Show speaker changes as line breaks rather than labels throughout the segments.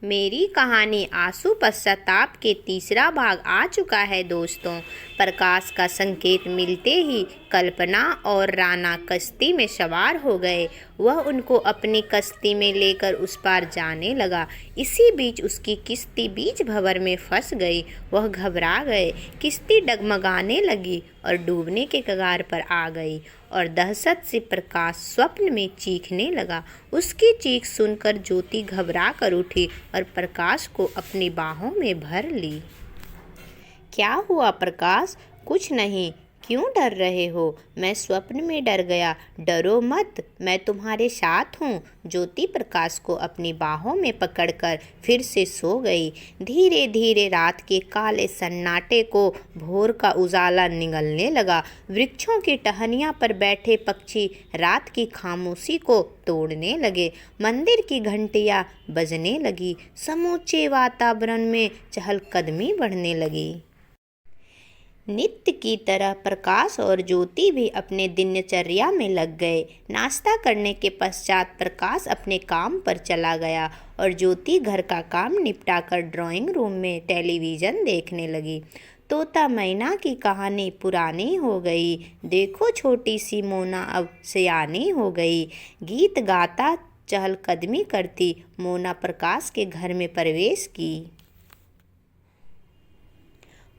मेरी कहानी आंसू पश्चाताप के तीसरा भाग आ चुका है दोस्तों। प्रकाश का संकेत मिलते ही कल्पना और राना कश्ती में सवार हो गए। वह उनको अपनी कश्ती में लेकर उस पार जाने लगा। इसी बीच उसकी किश्ती बीच भंवर में फंस गई। वह घबरा गए। किश्ती डगमगाने लगी और डूबने के कगार पर आ गई और दहशत से प्रकाश स्वप्न में चीखने लगा। उसकी चीख सुनकर ज्योति घबरा कर उठी और प्रकाश को अपनी बाहों में भर ली। क्या हुआ प्रकाश? कुछ नहीं। क्यों डर रहे हो? मैं स्वप्न में डर गया। डरो मत, मैं तुम्हारे साथ हूँ। ज्योति प्रकाश को अपनी बाहों में पकड़कर फिर से सो गई। धीरे धीरे रात के काले सन्नाटे को भोर का उजाला निगलने लगा। वृक्षों की टहनियाँ पर बैठे पक्षी रात की खामोशी को तोड़ने लगे। मंदिर की घंटियाँ बजने लगी। समूचे वातावरण में चहलकदमी बढ़ने लगी। नित्य की तरह प्रकाश और ज्योति भी अपने दिनचर्या में लग गए। नाश्ता करने के पश्चात प्रकाश अपने काम पर चला गया और ज्योति घर का काम निपटाकर ड्राइंग रूम में टेलीविज़न देखने लगी। तोता मैना की कहानी पुरानी हो गई। देखो छोटी सी मोना अब सयानी हो गई। गीत गाता चहलकदमी करती मोना प्रकाश के घर में प्रवेश की।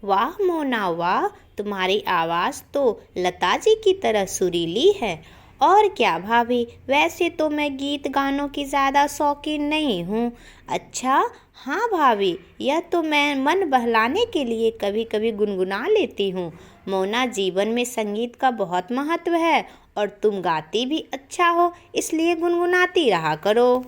वाह मोना वाह, तुम्हारी आवाज़ तो लता जी की तरह सुरीली है। और क्या भाभी, वैसे तो मैं गीत गानों की ज़्यादा शौकीन नहीं हूँ। अच्छा हाँ भाभी, यह तो मैं मन बहलाने के लिए कभी कभी गुनगुना लेती हूँ। मोना, जीवन में संगीत का बहुत महत्व है और तुम गाती भी अच्छा हो, इसलिए गुनगुनाती रहा करो।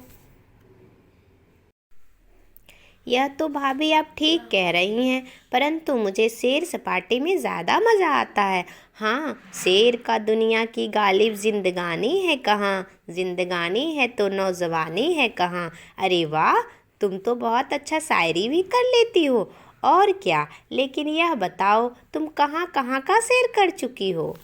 यह तो भाभी आप ठीक कह रही हैं, परंतु मुझे सैर सपाटे में ज़्यादा मज़ा आता है। हाँ, सैर का दुनिया की गालिब जिंदगानी है कहाँ, जिंदगानी है तो नौजवानी है कहाँ। अरे वाह, तुम तो बहुत अच्छा शायरी भी कर लेती हो। और क्या, लेकिन यह बताओ तुम कहाँ कहाँ का सैर कर चुकी हो?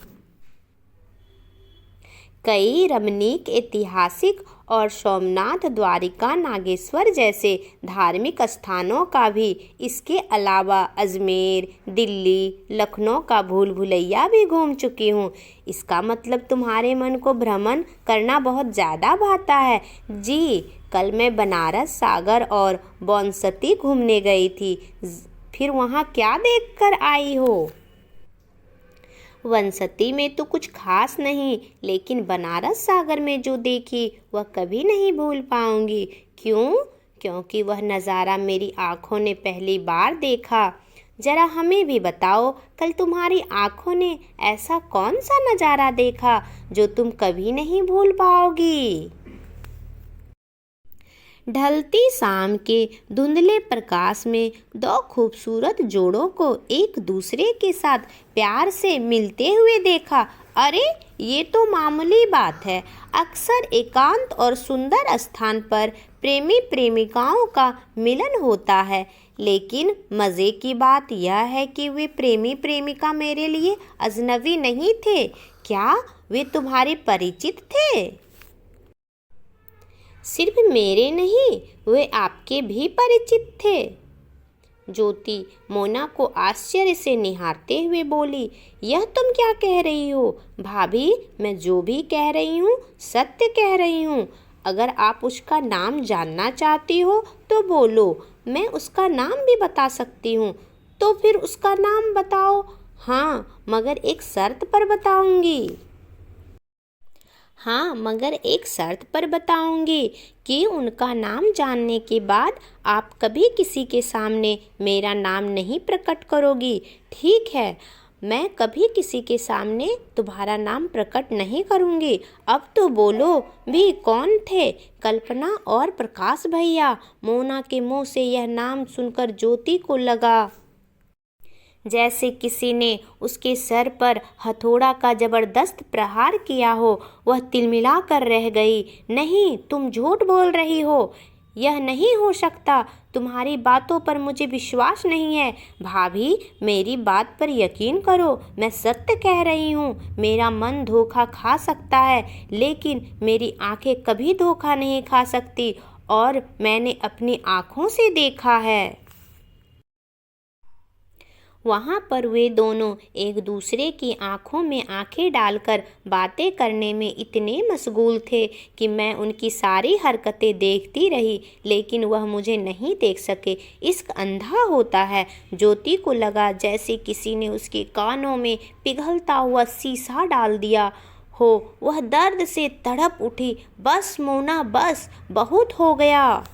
कई रमणीक, ऐतिहासिक और सोमनाथ, द्वारिका, नागेश्वर जैसे धार्मिक स्थानों का भी, इसके अलावा अजमेर, दिल्ली, लखनऊ का भूल भुलैया भी घूम चुकी हूँ। इसका मतलब तुम्हारे मन को भ्रमण करना बहुत ज़्यादा भाता है। जी, कल मैं बनारस, सागर और बौनसती घूमने गई थी। फिर वहाँ क्या देख कर आई हो? वनसती में तो कुछ खास नहीं, लेकिन बनारस सागर में जो देखी वह कभी नहीं भूल पाऊंगी। क्यों? क्योंकि वह नज़ारा मेरी आँखों ने पहली बार देखा। जरा हमें भी बताओ, कल तुम्हारी आँखों ने ऐसा कौन सा नज़ारा देखा जो तुम कभी नहीं भूल पाओगी? ढलती शाम के धुंधले प्रकाश में दो खूबसूरत जोड़ों को एक दूसरे के साथ प्यार से मिलते हुए देखा। अरे ये तो मामूली बात है। अक्सर एकांत और सुंदर स्थान पर प्रेमी प्रेमिकाओं का मिलन होता है, लेकिन मज़े की बात यह है कि वे प्रेमी प्रेमिका मेरे लिए अजनबी नहीं थे। क्या वे तुम्हारे परिचित थे? सिर्फ मेरे नहीं, वे आपके भी परिचित थे। ज्योति मोना को आश्चर्य से निहारते हुए बोली, यह तुम क्या कह रही हो? भाभी, मैं जो भी कह रही हूँ सत्य कह रही हूँ। अगर आप उसका नाम जानना चाहती हो तो बोलो, मैं उसका नाम भी बता सकती हूँ। तो फिर उसका नाम बताओ। हाँ, मगर एक शर्त पर बताऊंगी। हाँ, मगर एक शर्त पर बताऊंगी कि उनका नाम जानने के बाद आप कभी किसी के सामने मेरा नाम नहीं प्रकट करोगी। ठीक है, मैं कभी किसी के सामने तुम्हारा नाम प्रकट नहीं करूंगी। अब तो बोलो भी, कौन थे? कल्पना और प्रकाश भैया। मोना के मुंह से यह नाम सुनकर ज्योति को लगा जैसे किसी ने उसके सर पर हथौड़ा का जबरदस्त प्रहार किया हो। वह तिलमिला कर रह गई। नहीं, तुम झूठ बोल रही हो। यह नहीं हो सकता। तुम्हारी बातों पर मुझे विश्वास नहीं है। भाभी, मेरी बात पर यकीन करो, मैं सत्य कह रही हूँ। मेरा मन धोखा खा सकता है, लेकिन मेरी आंखें कभी धोखा नहीं खा सकती। और मैंने अपनी आँखों से देखा है। वहाँ पर वे दोनों एक दूसरे की आंखों में आंखें डालकर बातें करने में इतने मशगूल थे कि मैं उनकी सारी हरकतें देखती रही, लेकिन वह मुझे नहीं देख सके। इश्क अंधा होता है। ज्योति को लगा जैसे किसी ने उसके कानों में पिघलता हुआ शीशा डाल दिया हो। वह दर्द से तड़प उठी। बस मोना, बस, बहुत हो गया।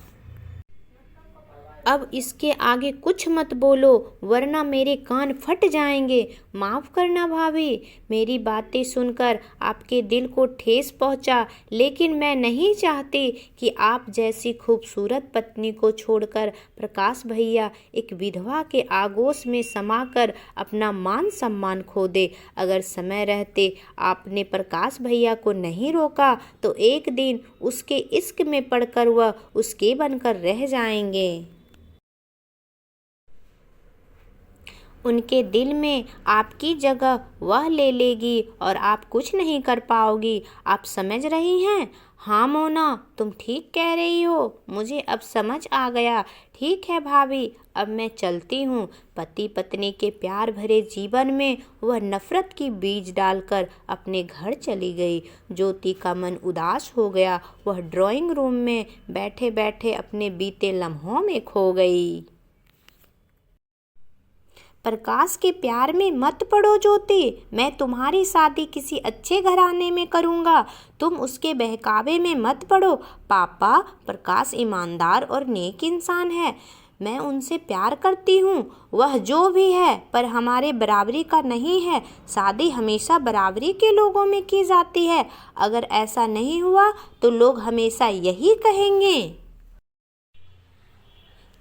अब इसके आगे कुछ मत बोलो वरना मेरे कान फट जाएंगे। माफ़ करना भाभी, मेरी बातें सुनकर आपके दिल को ठेस पहुंचा, लेकिन मैं नहीं चाहती कि आप जैसी खूबसूरत पत्नी को छोड़कर प्रकाश भैया एक विधवा के आगोश में समाकर अपना मान सम्मान खो दे। अगर समय रहते आपने प्रकाश भैया को नहीं रोका तो एक दिन उसके इश्क में पड़कर वह उसके बनकर रह जाएंगे। उनके दिल में आपकी जगह वह ले लेगी और आप कुछ नहीं कर पाओगी। आप समझ रही हैं? हाँ मोना, तुम ठीक कह रही हो। मुझे अब समझ आ गया। ठीक है भाभी, अब मैं चलती हूँ। पति पत्नी के प्यार भरे जीवन में वह नफ़रत की बीज डालकर अपने घर चली गई। ज्योति का मन उदास हो गया। वह ड्राइंग रूम में बैठे बैठे अपने बीते लम्हों में खो गई। प्रकाश के प्यार में मत पड़ो ज्योति। मैं तुम्हारी शादी किसी अच्छे घराने में करूँगा। तुम उसके बहकावे में मत पड़ो। पापा, प्रकाश ईमानदार और नेक इंसान है। मैं उनसे प्यार करती हूँ। वह जो भी है पर हमारे बराबरी का नहीं है। शादी हमेशा बराबरी के लोगों में की जाती है। अगर ऐसा नहीं हुआ तो लोग हमेशा यही कहेंगे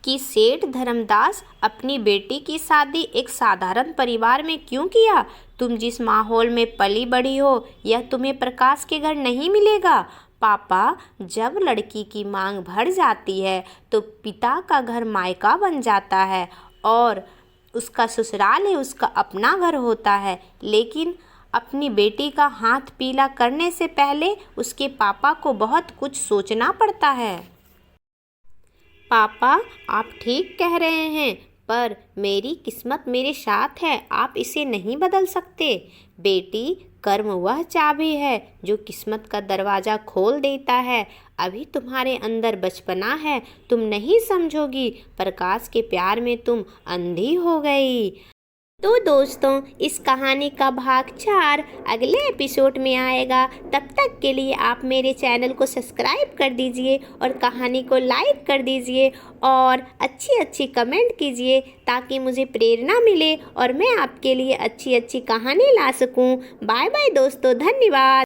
कि सेठ धर्मदास अपनी बेटी की शादी एक साधारण परिवार में क्यों किया। तुम जिस माहौल में पली बड़ी हो यह तुम्हें प्रकाश के घर नहीं मिलेगा। पापा, जब लड़की की मांग बढ़ जाती है तो पिता का घर मायका बन जाता है और उसका ससुराल ही उसका अपना घर होता है। लेकिन अपनी बेटी का हाथ पीला करने से पहले उसके पापा को बहुत कुछ सोचना पड़ता है। पापा, आप ठीक कह रहे हैं, पर मेरी किस्मत मेरे साथ है। आप इसे नहीं बदल सकते। बेटी, कर्म वह चाबी है जो किस्मत का दरवाज़ा खोल देता है। अभी तुम्हारे अंदर बचपना है, तुम नहीं समझोगी। प्रकाश के प्यार में तुम अंधी हो गई। तो दोस्तों, इस कहानी का भाग 4 अगले एपिसोड में आएगा। तब तक के लिए आप मेरे चैनल को सब्सक्राइब कर दीजिए और कहानी को लाइक कर दीजिए और अच्छी अच्छी कमेंट कीजिए ताकि मुझे प्रेरणा मिले और मैं आपके लिए अच्छी अच्छी कहानी ला सकूं। बाय बाय दोस्तों, धन्यवाद।